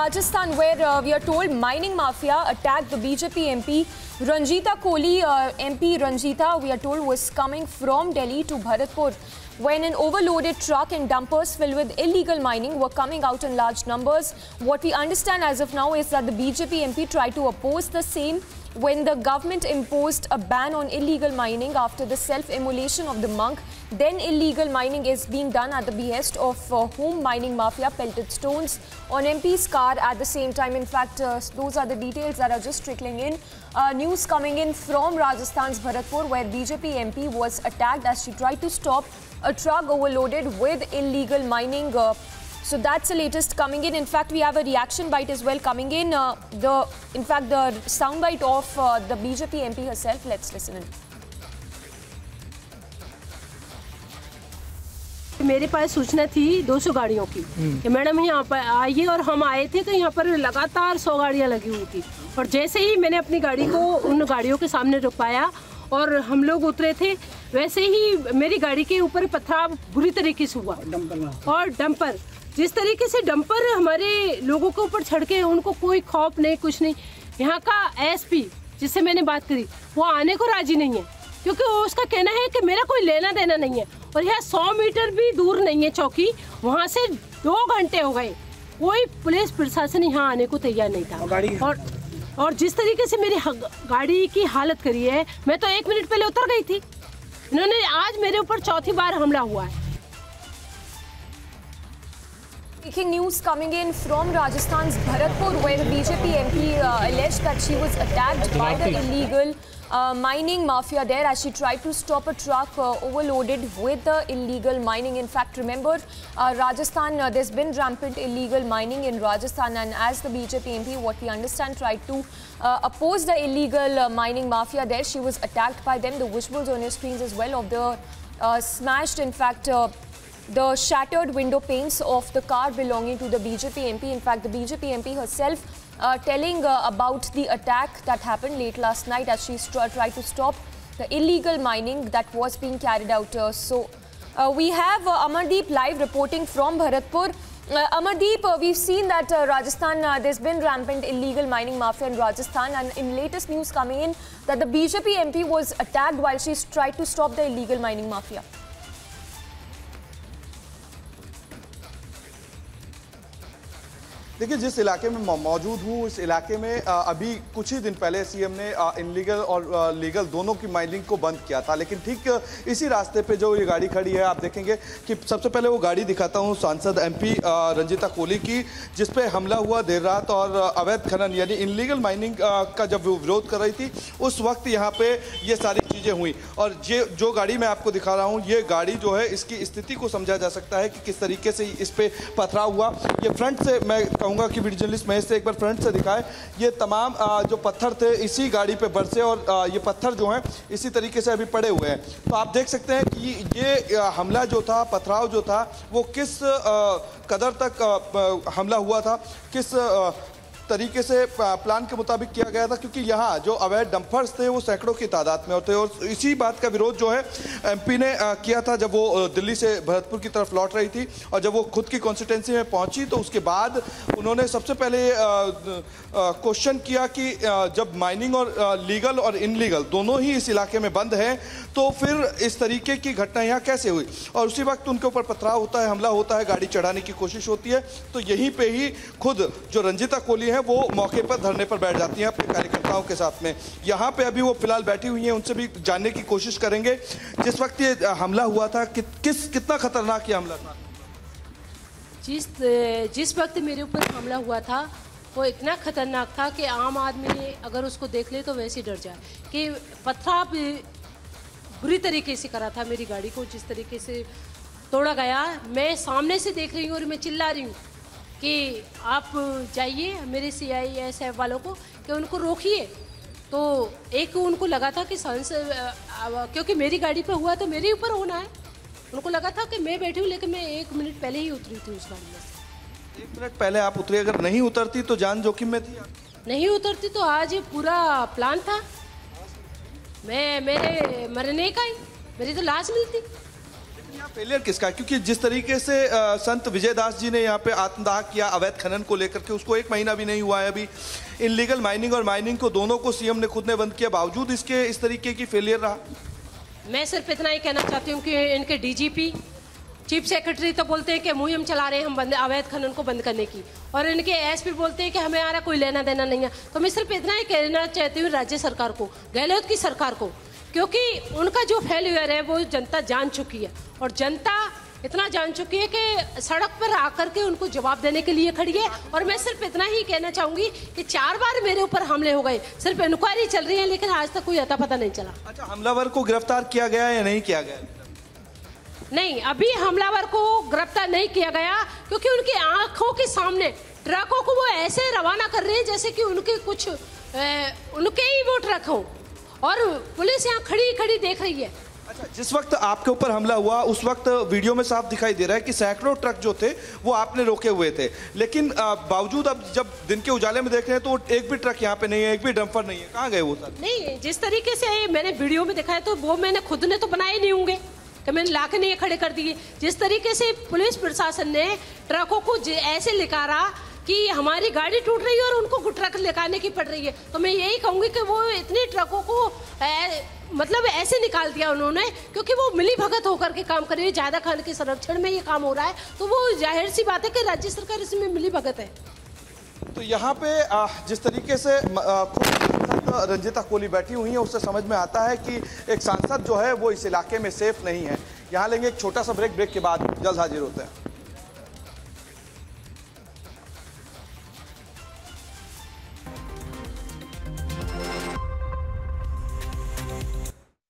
Rajasthan, where we are told mining mafia attacked the BJP MP Ranjita Kohli. MP Ranjita, we are told, was coming from Delhi to Bharatpur when an overloaded truck and dumpers filled with illegal mining were coming out in large numbers. What we understand as of now is that the BJP MP tried to oppose the same when the government imposed a ban on illegal mining after the self-immolation of the monk. Then illegal mining is being done at the behest of whom mining mafia pelted stones on MP's car at the same time. In fact, those are the details that are just trickling in. News coming in from Rajasthan's Bharatpur, where BJP MP was attacked as she tried to stop a truck overloaded with illegal mining. So that's the latest coming in. In fact, we have a reaction bite as well coming in. In fact, the sound bite of the BJP MP herself. Let's listen in. मेरे पास सूचना थी 200 गाड़ियों की कि madam यहाँ पर आइए, और हम आए थे तो यहाँ पर लगातार 100 गाड़ियाँ लगी हुई थी। और जैसे ही मैंने अपनी गाड़ी को उन गाड़ियों के सामने रुकवाया और हम लोग उतरे थे, वैसे ही मेरी गाड़ी के ऊपर पथराव बुरी तरीके से हुआ। और डंपर, जिस तरीके से डंपर हमारे लोगों के ऊपर छड़के, उनको कोई खौफ नहीं, कुछ नहीं। यहाँ का एसपी जिससे मैंने बात करी, वो आने को राजी नहीं है, क्योंकि वो उसका कहना है कि मेरा कोई लेना देना नहीं है। और यहाँ 100 मीटर भी दूर नहीं है चौकी, वहाँ से 2 घंटे हो गए, कोई पुलिस प्रशासन यहाँ आने को तैयार नहीं था। और जिस तरीके से मेरी गाड़ी की हालत करी है, मैं तो 1 मिनट पहले उतर गई थी। इन्होंने आज मेरे ऊपर चौथी बार हमला हुआ है। Breaking news coming in from Rajasthan's Bharatpur, where the BJP MP alleged that she was attacked by the illegal mining mafia there as she tried to stop a truck overloaded with the illegal mining. In fact, remember, Rajasthan, there's been rampant illegal mining in Rajasthan, and as the BJP MP, what we understand, tried to oppose the illegal mining mafia there, she was attacked by them. The visuals on your screens as well of the smashed, in fact, the shattered window panes of the car belonging to the BJP MP. In fact, the BJP MP herself telling about the attack that happened late last night as she tried to stop the illegal mining that was being carried out. We have Amardeep live reporting from Bharatpur. Amardeep, we've seen that Rajasthan, there's been rampant illegal mining mafia in Rajasthan, and in latest news coming in that the BJP MP was attacked while she tried to stop the illegal mining mafia. देखिए, जिस इलाके में मौजूद हूँ, इस इलाके में अभी कुछ ही दिन पहले सीएम ने इनलीगल और लीगल दोनों की माइनिंग को बंद किया था। लेकिन ठीक इसी रास्ते पे जो ये गाड़ी खड़ी है, आप देखेंगे कि सबसे पहले वो गाड़ी दिखाता हूँ सांसद एमपी रंजीता कोहली की, जिस पे हमला हुआ देर रात और अवैध खनन यानी इनलीगल माइनिंग का जब वो विरोध कर रही थी, उस वक्त यहाँ पे ये सारी चीज़ें हुई। और ये जो गाड़ी मैं आपको दिखा रहा हूँ, ये गाड़ी जो है, इसकी स्थिति को समझा जा सकता है कि किस तरीके से इस पर पथराव हुआ। ये फ्रंट से मैं कहूँगा कि वीडियो जर्नलिस्ट महेश से एक बार फ्रंट से दिखाए। ये तमाम जो पत्थर थे इसी गाड़ी पे बरसे, और ये पत्थर जो हैं इसी तरीके से अभी पड़े हुए हैं। तो आप देख सकते हैं कि ये हमला जो था, पथराव जो था, वो किस कदर तक हमला हुआ था, किस तरीके से प्लान के मुताबिक किया गया था, क्योंकि यहाँ जो अवैध डंपर्स थे वो सैकड़ों की तादाद में होते, और इसी बात का विरोध जो है एमपी ने किया था जब वो दिल्ली से भरतपुर की तरफ लौट रही थी। और जब वो खुद की कॉन्स्टिट्यूंसी में पहुंची तो उसके बाद उन्होंने सबसे पहले क्वेश्चन किया कि जब माइनिंग और लीगल और इनलीगल दोनों ही इस इलाके में बंद हैं, तो फिर इस तरीके की घटना यहाँ कैसे हुई। और उसी वक्त उनके ऊपर पथराव होता है, हमला होता है, गाड़ी चढ़ाने की कोशिश होती है। तो यहीं पर ही खुद जो रंजीता कोहली वो मौके पर धरने पर बैठ जाती हैं अपने कार्यकर्ताओं के साथ में। यहाँ पे अभी वो फिलहाल बैठी हुई हैं, उनसे भी जानने की कोशिश करेंगे जिस वक्त ये हमला हुआ था कितना खतरनाक ये हमला था। जिस वक्त मेरे ऊपर हमला हुआ था वो इतना खतरनाक था कि आम आदमी अगर उसको देख ले तो वैसे डर जाए। कि पथराव बुरी तरीके से करा था मेरी गाड़ी को, जिस तरीके से तोड़ा गया। मैं सामने से देख रही हूँ और मैं चिल्ला रही हूँ कि आप जाइए मेरे CISF वालों को कि उनको रोकिए। तो एक उनको लगा था कि क्योंकि मेरी गाड़ी पे हुआ तो मेरे ऊपर होना है, उनको लगा था कि मैं बैठी हूँ, लेकिन मैं 1 मिनट पहले ही उतरी थी उस गाड़ी में से। 1 मिनट पहले आप उतरी, अगर नहीं उतरती तो जान जोखिम में थी। नहीं उतरती तो आज ये पूरा प्लान था मेरे मरने का ही, मेरी तो लाश मिलती। यहाँ फेलियर किसका है? क्योंकि जिस तरीके से संत विजयदास जी ने यहाँ पे आत्मदाह किया अवैध खनन को लेकर के, उसको 1 महीना भी नहीं हुआ है अभी। इनलीगल माइनिंग और माइनिंग को दोनों को सीएम ने खुद ने बंद किया, बावजूद इसके इस तरीके की फेलियर रहा। मैं सिर्फ इतना ही कहना चाहती हूँ कि इनके डीजीपी चीफ सेक्रेटरी तो बोलते हैं कि मुहिम चला रहे हैं हम अवैध खनन को बंद करने की, और इनके एसपी बोलते हैं कि हमें आ रहा कोई लेना देना नहीं है। तो मैं सिर्फ इतना ही कहना चाहती हूँ राज्य सरकार को, गहलोत की सरकार को, क्योंकि उनका जो फेल्यूर है वो जनता जान चुकी है, और जनता इतना जान चुकी है कि सड़क पर आकर के उनको जवाब देने के लिए खड़ी है। और मैं सिर्फ इतना ही कहना चाहूंगी कि 4 बार मेरे ऊपर हमले हो गए, सिर्फ इंक्वायरी चल रही है, लेकिन आज तक कोई अता पता नहीं चला। अच्छा, हमलावर को गिरफ्तार किया गया या नहीं किया गया? नहीं, अभी हमलावर को गिरफ्तार नहीं किया गया, क्योंकि उनकी आंखों के सामने ट्रकों को वो ऐसे रवाना कर रहे हैं जैसे कि उनके कुछ उनके ही वो ट्रक हो, और पुलिस यहाँ खड़ी खड़ी देख रही है। अच्छा, जिस वक्त आपके ऊपर हमला हुआ उस वक्त वीडियो में साफ दिखाई दे रहा है कि सैकड़ों ट्रक जो थे वो आपने रोके हुए थे, लेकिन बावजूद अब जब दिन के उजाले में देख रहे हैं तो एक भी ट्रक यहाँ पे नहीं है, एक भी डंपर नहीं है, कहाँ गए वो सर? नहीं, जिस तरीके से मैंने वीडियो में दिखाया तो वो मैंने खुद ने तो बनाए नहीं होंगे कि मैंने लाके नहीं खड़े कर दिए। जिस तरीके से पुलिस प्रशासन ने ट्रकों को ऐसे निकाला कि हमारी गाड़ी टूट रही है और उनको ट्रक लेकाने की पड़ रही है, तो मैं यही कहूँगी कि वो इतने ट्रकों को मतलब ऐसे निकाल दिया उन्होंने, क्योंकि वो मिली भगत होकर के काम कर रही है। ज़्यादा खान के संरक्षण में ये काम हो रहा है, तो वो जाहिर सी बात है कि राज्य सरकार इसमें मिली भगत है। तो यहाँ पे जिस तरीके से रंजिता कोहली बैठी हुई है उससे समझ में आता है कि एक सांसद जो है वो इस इलाके में सेफ नहीं है। यहाँ लेंगे एक छोटा सा ब्रेक के बाद जल्द हाजिर होते हैं।